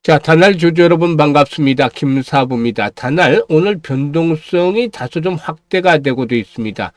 자, 단알 주주 여러분 반갑습니다. 김사부입니다. 단알 오늘 변동성이 다소 좀 확대가 되고도 있습니다.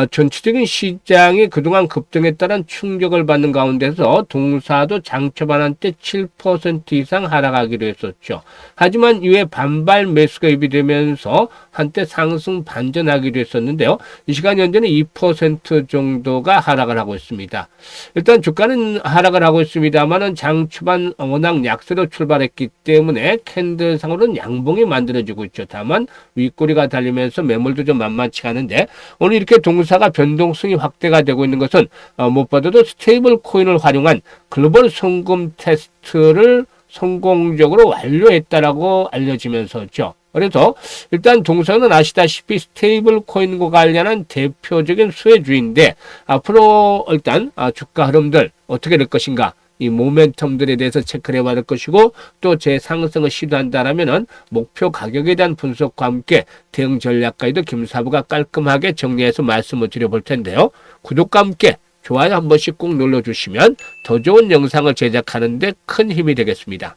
전체적인 시장이 그동안 급등에 따른 충격을 받는 가운데서 동사도 장 초반 한때 7% 이상 하락하기로 했었죠. 하지만 이후에 반발 매수가 유입되면서 한때 상승 반전하기로 했었는데요. 이 시간 현재는 2% 정도가 하락을 하고 있습니다. 일단 주가는 하락을 하고 있습니다만은 장 초반 워낙 약세로 출발했기 때문에 캔들상으로는 양봉이 만들어지고 있죠. 다만 윗꼬리가 달리면서 매물도 좀 만만치 않은데 오늘 이렇게 동사가 변동성이 확대가 되고 있는 것은 무엇보다도 스테이블 코인을 활용한 글로벌 송금 테스트를 성공적으로 완료했다라고 알려지면서죠. 그래서 일단 동사는 아시다시피 스테이블 코인과 관련한 대표적인 수혜주인데 앞으로 일단 주가 흐름들 어떻게 될 것인가, 이 모멘텀들에 대해서 체크를 해봐야 될 것이고 또 재상승을 시도한다라면은 목표 가격에 대한 분석과 함께 대응 전략까지도 김사부가 깔끔하게 정리해서 말씀을 드려볼 텐데요. 구독과 함께 좋아요 한 번씩 꼭 눌러주시면 더 좋은 영상을 제작하는 데 큰 힘이 되겠습니다.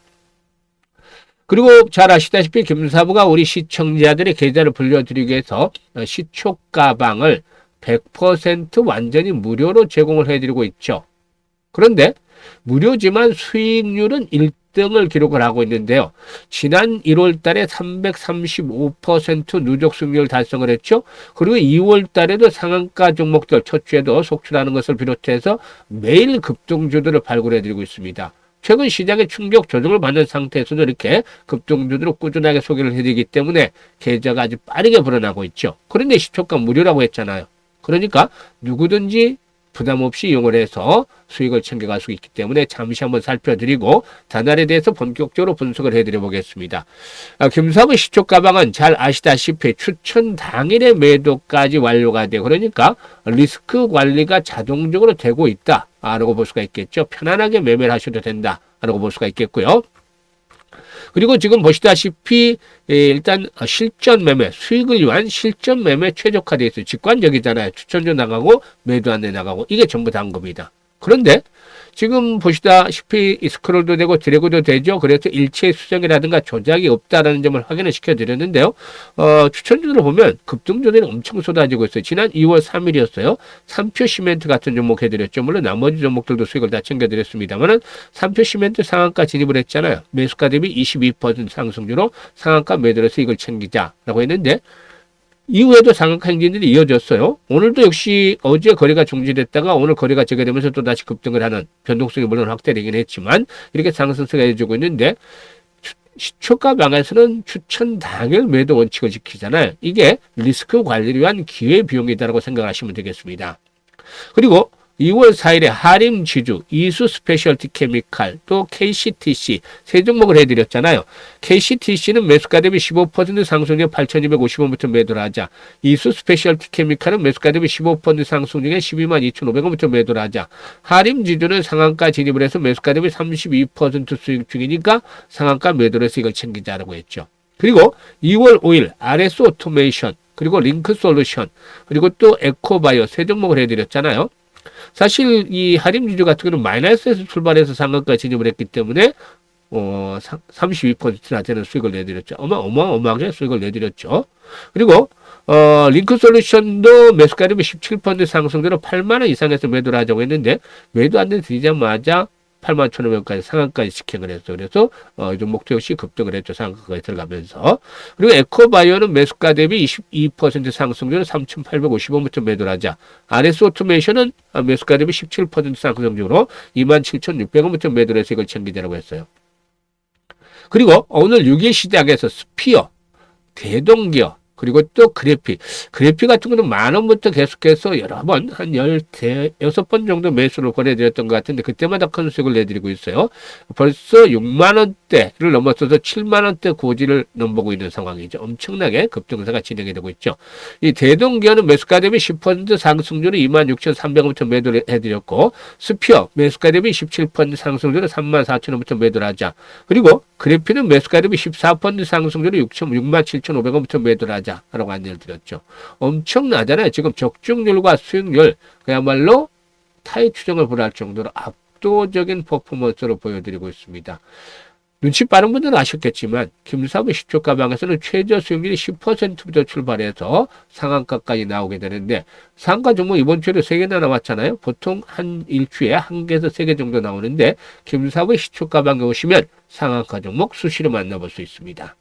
그리고 잘 아시다시피 김사부가 우리 시청자들의 계좌를 불려드리기 위해서 시초 가방을 100% 완전히 무료로 제공을 해드리고 있죠. 그런데 무료지만 수익률은 1등을 기록을 하고 있는데요. 지난 1월 달에 335% 누적 수익률 달성을 했죠. 그리고 2월 달에도 상한가 종목들 첫 주에도 속출하는 것을 비롯해서 매일 급등주들을 발굴해드리고 있습니다. 최근 시장의 충격 조정을 받는 상태에서도 이렇게 급등주들을 꾸준하게 소개를 해드리기 때문에 계좌가 아주 빠르게 불어나고 있죠. 그런데 시초가 무료라고 했잖아요. 그러니까 누구든지 부담 없이 이용을 해서 수익을 챙겨갈 수 있기 때문에 잠시 한번 살펴드리고 단알에 대해서 본격적으로 분석을 해드려 보겠습니다. 김사부 시초 가방은 잘 아시다시피 추천 당일에 매도까지 완료가 되고 그러니까 리스크 관리가 자동적으로 되고 있다라고 볼 수가 있겠죠. 편안하게 매매를 하셔도 된다라고 볼 수가 있겠고요. 그리고 지금 보시다시피 일단 실전 매매, 수익을 위한 실전 매매 최적화되어 있어요. 직관적이잖아요. 추천주 나가고 매도 안내 나가고 이게 전부 다인 겁니다. 그런데 지금 보시다시피 스크롤도 되고 드래그도 되죠. 그래서 일체 수정이라든가 조작이 없다라는 점을 확인을 시켜드렸는데요. 추천주들을 보면 급등주들이 엄청 쏟아지고 있어요. 지난 2월 3일이었어요. 삼표 시멘트 같은 종목 해드렸죠. 물론 나머지 종목들도 수익을 다 챙겨드렸습니다만은 삼표 시멘트 상한가 진입을 했잖아요. 매수가 대비 22% 상승주로 상한가 매도로 수익을 챙기자라고 했는데 이후에도 상한가 행진들이 이어졌어요. 오늘도 역시 어제 거래가 중지됐다가 오늘 거래가 재개되면서 또 다시 급등을 하는 변동성이 물론 확대되긴 했지만 이렇게 상승세가 이어지고 있는데 시초가 방에서는 추천 당일 매도 원칙을 지키잖아요. 이게 리스크 관리를 위한 기회비용이다라고 생각하시면 되겠습니다. 그리고 2월 4일에 하림지주, 이수 스페셜티 케미칼, 또 KCTC 세 종목을 해드렸잖아요. KCTC는 매수가 대비 15% 상승률 8,250원부터 매도를 하자. 이수 스페셜티 케미칼은 매수가 대비 15% 상승률에 122,2,500원부터 매도를 하자. 하림지주는 상한가 진입을 해서 매수가 대비 32% 수익 중이니까 상한가 매도로 수익을 챙기자라고 했죠. 그리고 2월 5일 RS 오토메이션, 그리고 링크솔루션, 그리고 또 에코바이오 세 종목을 해드렸잖아요. 사실 이 하림지주 같은 경우는 마이너스에서 출발해서 상한가 진입을 했기 때문에 32%나 되는 수익을 내드렸죠. 어마어마하게 수익을 내드렸죠. 그리고 링크솔루션도 매수가 대비 17% 상승대로 8만 원 이상에서 매도를 하자고 했는데 매도 안 되자마자 81,500원까지 상한까지 직행을 했어요. 그래서 이 종목도 역시 급등을 했죠. 상한가에 들어가면서. 그리고 에코바이오는 매수가 대비 22% 상승률 3,850원부터 매도를 하자. RS 오토메이션은 매수가 대비 17% 상승률로 27,600원부터 매도를 해서 이걸 챙기자라고 했어요. 그리고 오늘 6일 시장에서 스피어, 대동기업, 그리고 또 그래픽 같은 거는 10,000원부터 계속해서 여러 번, 한 16번 정도 매수를 권해드렸던 것 같은데, 그때마다 큰 수익을 내드리고 있어요. 벌써 6만원대를 넘어서서 7만원대 고지를 넘보고 있는 상황이죠. 엄청나게 급등세가 진행이 되고 있죠. 이 대동기업은 매수가 대비 10% 상승률은 26,300원부터 매도를 해드렸고, 스피어 매수가 대비 17% 상승률은 34,000원부터 매도를 하자. 그리고 그래픽은 매수가 대비 14% 상승률은 67,500원부터 매도를 하자. 라고 안내를 드렸죠. 엄청나잖아요. 지금 적중률과 수익률 그야말로 타이 추정을 불허할 정도로 압도적인 퍼포먼스로 보여드리고 있습니다. 눈치 빠른 분들은 아셨겠지만 김사부 시초가방에서는 최저 수익률이 10%부터 출발해서 상한가까지 나오게 되는데 상한가 종목 이번 주에도 3개나 나왔잖아요. 보통 한 일주에 1개에서 3개 정도 나오는데 김사부 시초가방에 오시면 상한가 종목 수시로 만나볼 수 있습니다.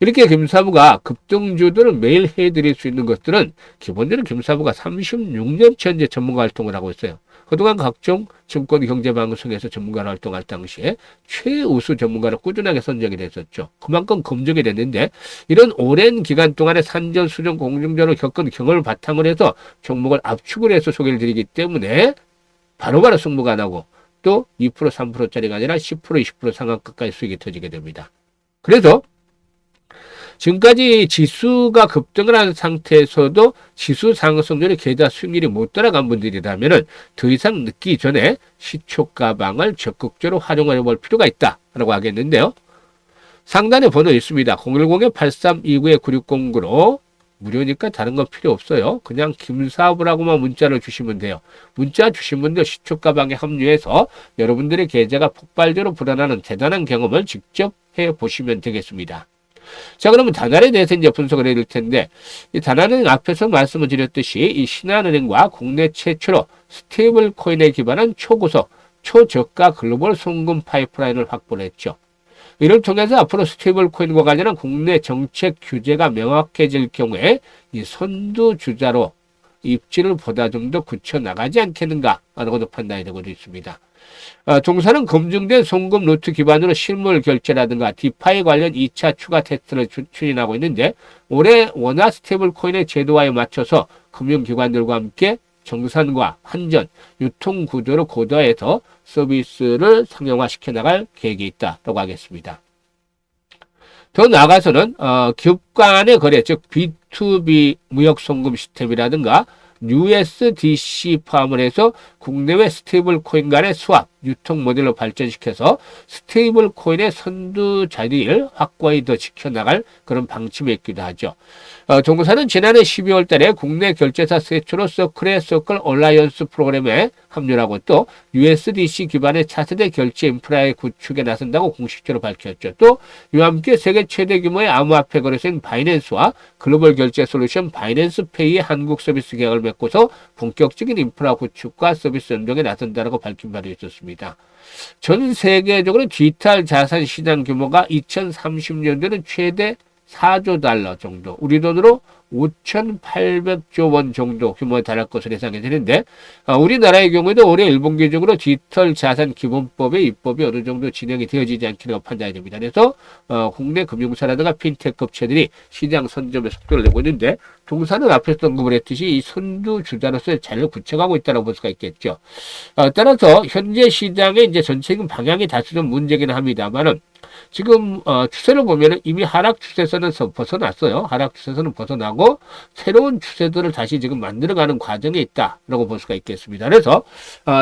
이렇게 김사부가 급등주들을 매일 해드릴 수 있는 것들은 기본적으로 김사부가 36년째 현재 전문가 활동을 하고 있어요. 그동안 각종 증권 경제 방송에서 전문가로 활동할 당시에 최우수 전문가로 꾸준하게 선정이 됐었죠. 그만큼 검증이 됐는데 이런 오랜 기간 동안에 산전, 수전, 공중전을 겪은 경험을 바탕으로 해서 종목을 압축을 해서 소개를 드리기 때문에 바로바로 승부가 나고 또 2%, 3%짜리가 아니라 10%, 20% 상한가까지 수익이 터지게 됩니다. 그래서 지금까지 지수가 급등을 한 상태에서도 지수 상승률이 계좌 수익률이 못 따라간 분들이라면 더 이상 늦기 전에 시초가방을 적극적으로 활용해 볼 필요가 있다라고 하겠는데요. 상단에 번호 있습니다. 010-8329-9609로 무료니까 다른 거 필요 없어요. 그냥 김사부라고만 문자를 주시면 돼요. 문자 주신 분들 시초가방에 합류해서 여러분들의 계좌가 폭발적으로 불어나는 대단한 경험을 직접 해보시면 되겠습니다. 자, 그러면 다나에 대해서 이제 분석을 해드릴 텐데, 이 다나는 앞에서 말씀을 드렸듯이 이 신한은행과 국내 최초로 스테이블 코인에 기반한 초고속, 초저가 글로벌 송금 파이프라인을 확보를 했죠. 이를 통해서 앞으로 스테이블 코인과 관련한 국내 정책 규제가 명확해질 경우에 이 선두주자로 입지를 보다 좀 더 굳혀나가지 않겠는가라고도 판단이 되고 있습니다. 동사는 검증된 송금 루트 기반으로 실물 결제라든가 디파이 관련 2차 추가 테스트를 추진하고 있는데 올해 원화 스테이블 코인의 제도화에 맞춰서 금융기관들과 함께 정산과 환전, 유통 구조를 고도화해서 서비스를 상용화시켜 나갈 계획이 있다고 하겠습니다. 더 나아가서는 기업 간의 거래, 즉 B2B 무역 송금 시스템이라든가 USDC 포함을 해서 국내외 스테이블 코인 간의 수합, 유통 모델로 발전시켜서 스테이블 코인의 선두 자리를 확고히 더 지켜나갈 그런 방침이 있기도 하죠. 동사는 지난해 12월 달에 국내 결제사 최초로 서클의 서클 얼라이언스 프로그램에 합류하고 또 USDC 기반의 차세대 결제 인프라의 구축에 나선다고 공식적으로 밝혔죠. 또 이와 함께 세계 최대 규모의 암호화폐 거래소인 바이낸스와 글로벌 결제 솔루션 바이낸스 페이의 한국 서비스 계약을 맺고서 본격적인 인프라 구축과 서비스 연동에 나선다라고 밝힌 바도 있었습니다. 전 세계적으로 디지털 자산 시장 규모가 2030년도에는 최대 4조 달러 정도, 우리 돈으로 5,800조 원 정도 규모에 달할 것으로 예상이 되는데 우리나라의 경우에도 올해 일본 기준으로 디지털 자산 기본법의 입법이 어느 정도 진행이 되어지지 않기로 판단이 됩니다. 그래서 국내 금융사라든가 핀텍 업체들이 시장 선점에 속도를 내고 있는데 동사는 앞에서 언급을 했듯이 이 선두 주자로서의 자리를 굳혀가고 있다고 볼 수가 있겠죠. 따라서 현재 시장의 이제 전체적인 방향이 다소 좀 문제긴 합니다만은 지금 추세를 보면은 이미 하락 추세선은 벗어났어요. 하락 추세선은 벗어나고 새로운 추세들을 다시 지금 만들어가는 과정에 있다라고 볼 수가 있겠습니다. 그래서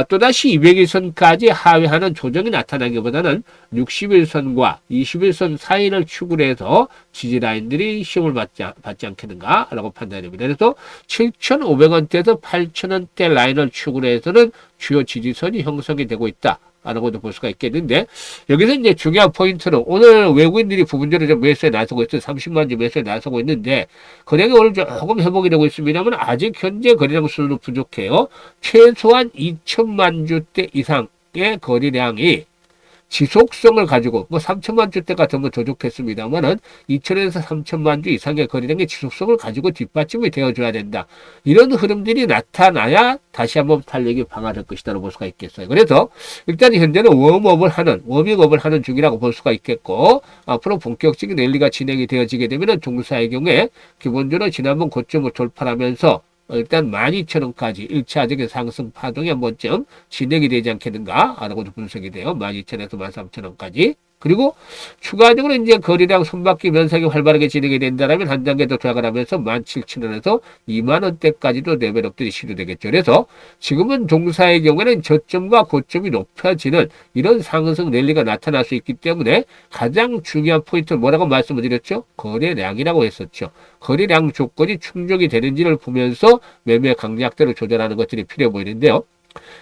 또다시 200일선까지 하회하는 조정이 나타나기보다는 60일선과 21선 사이를 축으로 해서 지지라인들이 시험을 받지 않겠는가라고 판단됩니다. 그래서 7,500원대에서 8,000원대 라인을 축으로 해서는 주요 지지선이 형성이 되고 있다. 라고도 볼 수가 있겠는데 여기서 이제 중요한 포인트는 오늘 외국인들이 부분적으로 좀 매수에 나서고 있어요. 30만 주 매수에 나서고 있는데 거래량이 오늘 조금 회복이 되고 있습니다만 아직 현재 거래량 수는 부족해요. 최소한 2천만 주대 이상의 거래량이 지속성을 가지고 3천만 주대 같으면 더 좋겠습니다만은 2천에서 3천만 주 이상의 거래량의 지속성을 가지고 뒷받침이 되어줘야 된다. 이런 흐름들이 나타나야 다시 한번 탄력이 방화될 것이라고 볼 수가 있겠어요. 그래서 일단 현재는 웜업을 하는 중이라고 볼 수가 있겠고 앞으로 본격적인 랠리가 진행이 되어지게 되면 종사의 경우에 기본적으로 지난번 고점을 돌파하면서 일단 12,000원까지 1차적인 상승 파동이 한 번쯤 진행이 되지 않겠는가 라고도 분석이 돼요. 12,000원에서 13,000원까지. 그리고 추가적으로 이제 거래량 손바퀴 면상이 활발하게 진행이 된다면 한 단계 더 들어가게 하면서 17,000원에서 20,000원대까지도 레벨업들이 시도되겠죠. 그래서 지금은 종사의 경우에는 저점과 고점이 높아지는 이런 상승 랠리가 나타날 수 있기 때문에 가장 중요한 포인트는 뭐라고 말씀을 드렸죠? 거래량이라고 했었죠. 거래량 조건이 충족이 되는지를 보면서 매매 강약대로 조절하는 것들이 필요해 보이는데요.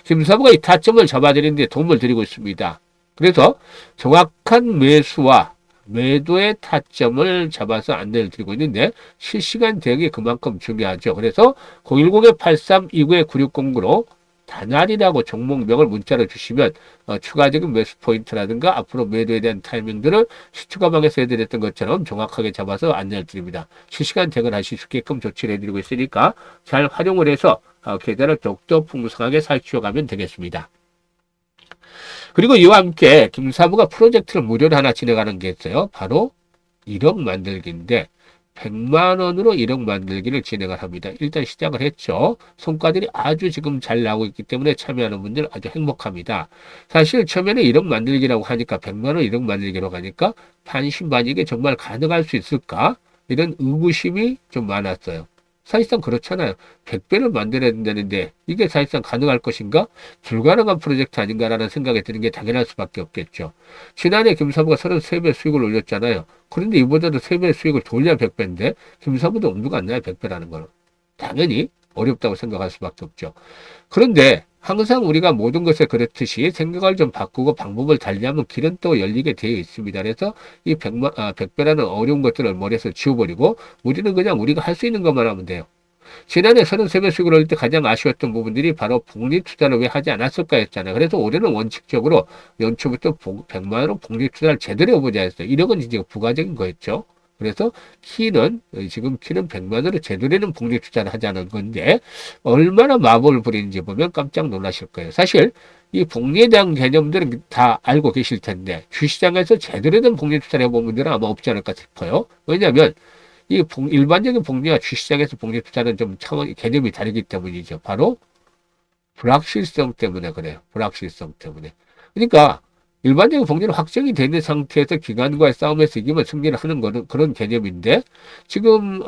김사부가 이 타점을 잡아드리는 데 도움을 드리고 있습니다. 그래서 정확한 매수와 매도의 타점을 잡아서 안내를 드리고 있는데 실시간 대응이 그만큼 중요하죠. 그래서 010-8329-9609로 단알이라고 종목명을 문자로 주시면 추가적인 매수 포인트라든가 앞으로 매도에 대한 타이밍들을 시초가방에서 해드렸던 것처럼 정확하게 잡아서 안내를 드립니다. 실시간 대응을 하실 수 있게끔 조치를 해드리고 있으니까 잘 활용을 해서 계좌를 더욱더 풍성하게 살펴가면 되겠습니다. 그리고 이와 함께 김사부가 프로젝트를 무료로 하나 진행하는 게 있어요. 바로 1억 만들기인데 100만 원으로 1억 만들기를 진행을 합니다. 일단 시작을 했죠. 성과들이 아주 지금 잘 나오고 있기 때문에 참여하는 분들 아주 행복합니다. 사실 처음에는 1억 만들기라고 하니까 100만 원 1억 만들기라고 하니까 반신반의게 정말 가능할 수 있을까? 이런 의구심이 좀 많았어요. 사실상 그렇잖아요. 100배를 만들어야 된다는데 이게 사실상 가능할 것인가? 불가능한 프로젝트 아닌가라는 생각이 드는 게 당연할 수밖에 없겠죠. 지난해 김사부가 33배 수익을 올렸잖아요. 그런데 이보다도 3배 수익을 돌려야 100배인데 김사부도 엄두가 안 나요. 100배라는 걸. 당연히 어렵다고 생각할 수밖에 없죠. 그런데 항상 우리가 모든 것에 그렇듯이 생각을 좀 바꾸고 방법을 달리하면 길은 또 열리게 되어 있습니다. 그래서 이 100배라는 어려운 것들을 머리에서 지워버리고 우리는 그냥 우리가 할 수 있는 것만 하면 돼요. 지난해 33배 수익을 올릴 때 가장 아쉬웠던 부분들이 바로 복리 투자를 왜 하지 않았을까 했잖아요. 그래서 올해는 원칙적으로 연초부터 100만 원 복리 투자를 제대로 해보자 했어요. 1억은 이제 부가적인 거였죠. 그래서 지금 키는 100만 원을 제대로는 복리 투자를 하자는 건데 얼마나 마법을 부리는지 보면 깜짝 놀라실 거예요. 사실 이 복리에 대한 개념들은 다 알고 계실 텐데 주시장에서 제대로 된 복리 투자를 해본 분들은 아마 없지 않을까 싶어요. 왜냐하면 일반적인 복리와 주시장에서 복리 투자는 좀 차원 개념이 다르기 때문이죠. 바로 불확실성 때문에 그래요. 불확실성 때문에. 그러니까 일반적인 복리는 확정이 되는 상태에서 기관과의 싸움에서 이기면 승리를 하는 거는 그런 개념인데 지금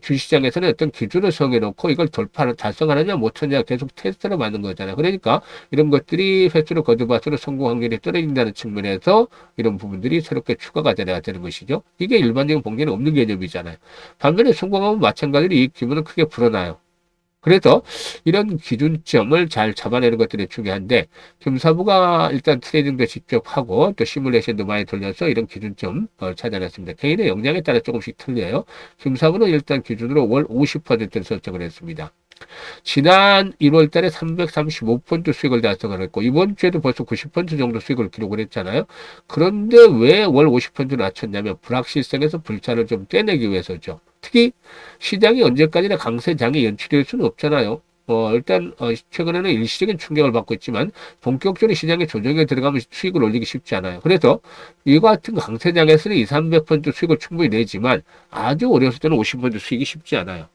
주시장에서는 어떤 기준을 정해놓고 이걸 달성하느냐 못하느냐 계속 테스트를 받는 거잖아요. 그러니까 이런 것들이 횟수로 거듭할수록 성공 확률이 떨어진다는 측면에서 이런 부분들이 새롭게 추가가 돼야 되는 것이죠. 이게 일반적인 복리는 없는 개념이잖아요. 반면에 성공하면 마찬가지로 이 기분은 크게 불어나요. 그래서 이런 기준점을 잘 잡아내는 것들이 중요한데 김사부가 일단 트레이딩도 직접 하고 또 시뮬레이션도 많이 돌려서 이런 기준점 찾아냈습니다. 개인의 역량에 따라 조금씩 틀려요. 김사부는 일단 기준으로 월 50%를 설정을 했습니다. 지난 1월 달에 335% 수익을 달성을 했고 이번 주에도 벌써 90% 정도 수익을 기록을 했잖아요. 그런데 왜 월 50% 낮췄냐면 불확실성에서 불차를 좀 떼내기 위해서죠. 특히 시장이 언제까지나 강세장이 연출될 수는 없잖아요. 일단 최근에는 일시적인 충격을 받고 있지만 본격적으로 시장에 조정에 들어가면 수익을 올리기 쉽지 않아요. 그래서 이와 같은 강세장에서는 2, 300% 수익을 충분히 내지만 아주 어려웠을 때는 50% 수익이 쉽지 않아요.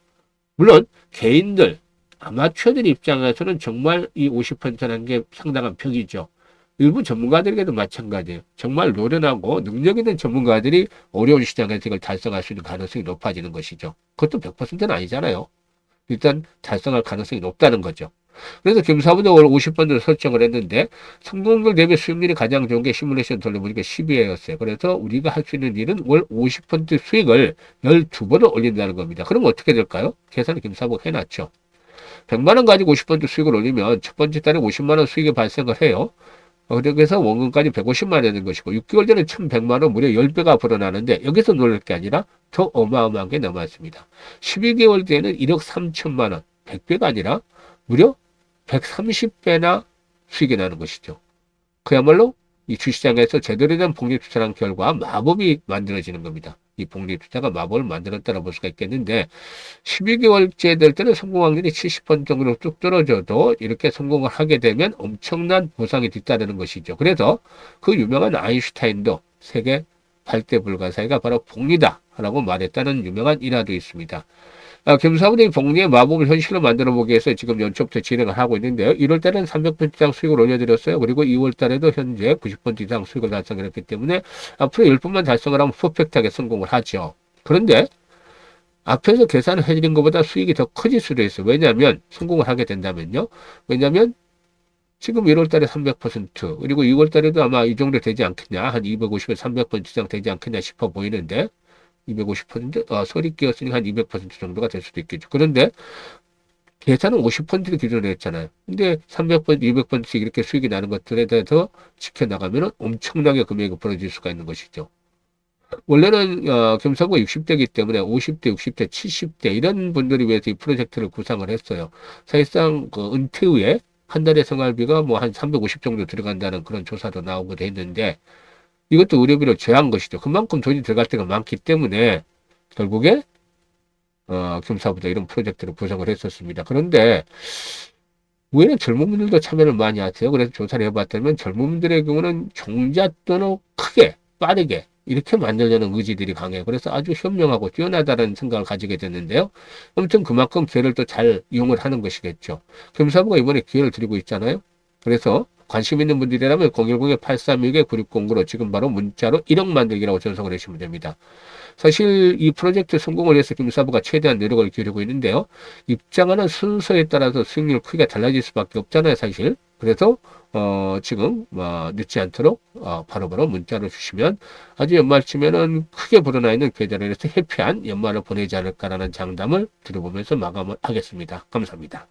물론 개인들, 아마추어들 입장에서는 정말 이 50%라는 게 상당한 벽이죠. 일부 전문가들에게도 마찬가지예요. 정말 노련하고 능력 있는 전문가들이 어려운 시장에서 이걸 달성할 수 있는 가능성이 높아지는 것이죠. 그것도 100%는 아니잖아요. 일단 달성할 가능성이 높다는 거죠. 그래서 김사부도 월 50%를 설정을 했는데 성공률 대비 수익률이 가장 좋은 게 시뮬레이션 돌려보니까 12회였어요. 그래서 우리가 할 수 있는 일은 월 50% 수익을 12번을 올린다는 겁니다. 그럼 어떻게 될까요? 계산을 김사부가 해놨죠. 100만 원 가지고 50% 수익을 올리면 첫 번째 달에 50만 원 수익이 발생을 해요. 그래서 원금까지 150만 원 되는 것이고 6개월 전에 1100만 원 무려 10배가 불어나는데 여기서 놀랄 게 아니라 더 어마어마한 게 남았습니다. 12개월 뒤에는 1억 3천만 원, 100배가 아니라 무려 130배나 수익이 나는 것이죠. 그야말로 이 주시장에서 제대로 된 복리투자한 결과 마법이 만들어지는 겁니다. 이 복리투자가 마법을 만들었다고 볼 수가 있겠는데 12개월째 될 때는 성공 확률이 70% 정도로 쭉 떨어져도 이렇게 성공을 하게 되면 엄청난 보상이 뒤따르는 것이죠. 그래서 그 유명한 아인슈타인도 세계 8대 불가사의가 바로 복리다라고 말했다는 유명한 일화도 있습니다. 김사부의 복리의 마법을 현실로 만들어 보기 위해서 지금 연초부터 진행을 하고 있는데요. 1월 달에는 300% 이상 수익을 올려드렸어요. 그리고 2월 달에도 현재 90% 이상 수익을 달성을 했기 때문에 앞으로 10분만 달성을 하면 퍼펙트하게 성공을 하죠. 그런데 앞에서 계산을 해드린 것보다 수익이 더 커질 수도 있어요. 왜냐하면 성공을 하게 된다면요. 왜냐하면 지금 1월 달에 300% 그리고 2월 달에도 아마 이 정도 되지 않겠냐. 한 250에서 300% 이상 되지 않겠냐 싶어 보이는데 250%? 설이 끼었으니 한 200% 정도가 될 수도 있겠죠. 그런데 계산은 50% 기준으로 했잖아요. 근데 300%, 200%씩 이렇게 수익이 나는 것들에 대해서 지켜나가면 엄청나게 금액이 벌어질 수가 있는 것이죠. 원래는 겸사부가 60대이기 때문에 50대, 60대, 70대 이런 분들을 위해서 이 프로젝트를 구상을 했어요. 사실상 그 은퇴 후에 한 달의 생활비가 뭐 한 350 정도 들어간다는 그런 조사도 나오기도 했는데 이것도 의료비로 제한 것이죠. 그만큼 돈이 들어갈 때가 많기 때문에 결국에 겸사부도 이런 프로젝트를 구성을 했었습니다. 그런데 왜 젊은 분들도 참여를 많이 하세요? 그래서 조사를 해봤더니 젊은 분들의 경우는 종잣돈을 크게 빠르게 이렇게 만들려는 의지들이 강해요. 그래서 아주 현명하고 뛰어나다는 생각을 가지게 됐는데요. 아무튼 그만큼 기회를 또 잘 이용을 하는 것이겠죠. 겸사부가 이번에 기회를 드리고 있잖아요. 그래서 관심 있는 분들이라면 010-8362-9609로 지금 바로 문자로 1억 만들기라고 전송을 하시면 됩니다. 사실 이 프로젝트 성공을 위해서 김사부가 최대한 노력을 기울이고 있는데요. 입장하는 순서에 따라서 수익률 크기가 달라질 수밖에 없잖아요, 사실. 그래서 지금 늦지 않도록 바로바로 문자를 주시면 아주 연말쯤에는 크게 불어나 있는 계좌를 해서 해피한 연말을 보내지 않을까라는 장담을 드려보면서 마감을 하겠습니다. 감사합니다.